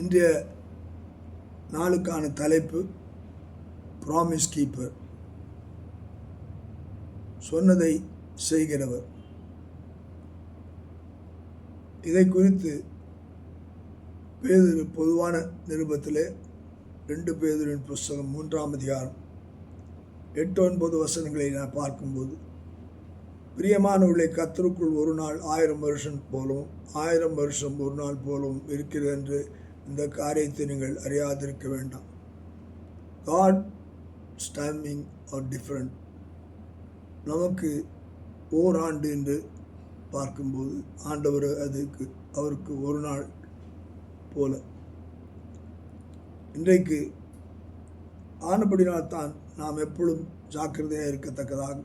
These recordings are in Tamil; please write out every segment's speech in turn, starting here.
இன்றைய நாளுக்கான தலைப்பு ப்ராமிஸ் கீப்பர், சொன்னதை செய்கிறவர். இதை குறித்து பேதுரு பொதுவான நிருபத்திலே 2 பேதுருவின் புஸ்தகம் 3ஆம் அதிகாரம் 8-9 வசனங்களை நான் பார்க்கும்போது, பிரியமானவர்களே, கர்த்தருக்குள் ஒரு நாள் 1000 வருஷம் போலவும் 1000 வருஷம் ஒரு நாள் போலவும் இருக்கிறது என்று இந்த காரியத்தை நீங்கள் அறியாதிருக்க வேண்டாம். God's timing are different. நமக்கு ஓராண்டு என்று பார்க்கும்போது ஆண்டவர் அவருக்கு ஒரு நாள் போல. இன்றைக்கு ஆனபடினால்தான் நாம் எப்பொழுதும் ஜாக்கிரதையாக இருக்கத்தக்கதாக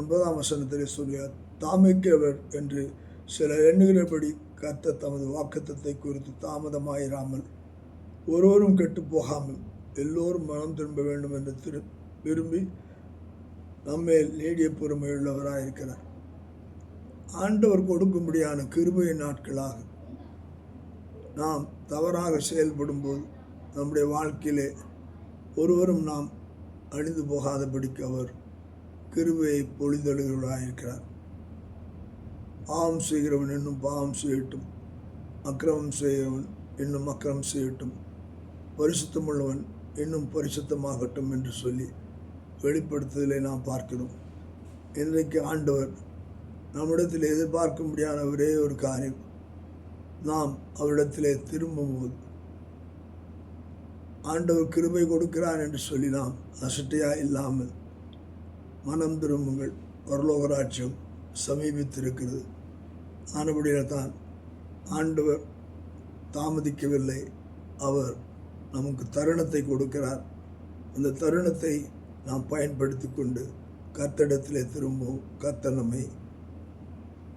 9ஆம் வசனத்திலே சொல்கிறார், தாமிக்கிறவர் என்று சிலர் எண்ணுகிறபடி கர்த்தர் தமது வாக்குத்தத்தை குறித்து தாமதமாயிராமல் ஒருவரும் கெட்டு போகாமல் எல்லோரும் மனம் திரும்ப வேண்டும் என்று விரும்பி நம்மேல் நீடிய பொறுமையுள்ளவராயிருக்கிறார். ஆண்டவர் கொடுக்கும்படியான கிருபையின் நாட்களாக நாம் தவறாக செயல்படும்போது நம்முடைய வாழ்க்கையிலே ஒருவரும் நாம் அழிந்து போகாதபடிக்கு அவர் கிருபையை பொழிதழுகிறவராயிருக்கிறார். பாவம் செய்கிறவன் இன்னும் பாவம் செய்யட்டும், அக்கிரமம் செய்கிறவன் இன்னும் அக்கிரமம் செய்யட்டும், பரிசுத்தமுள்ளவன் இன்னும் பரிசுத்தமாகட்டும் என்று சொல்லி வெளிப்படுத்துதலை நாம் பார்க்கிறோம். இன்றைக்கு ஆண்டவர் நம்மிடத்தில் எதிர்பார்க்க முடியாத ஒரே ஒரு காரியம், நாம் அவரிடத்திலே திரும்பும்போது ஆண்டவர் கிருபை கொடுக்கிறார் என்று சொல்லி நாம் அசட்டையாக இல்லாமல் மனம் திரும்புங்கள், பரலோக ராஜ்யம் சமீபித்திருக்கிறது. ஆனபடியால் தான் ஆண்டவர் தாமதிக்கவில்லை, அவர் நமக்கு தருணத்தை கொடுக்கிறார். அந்த தருணத்தை நாம் பயன்படுத்தி கொண்டு கர்த்தரிடத்திலே திரும்பவும் கர்த்தர் நம்மை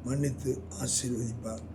மன்னித்து ஆசீர்வதிப்பார்.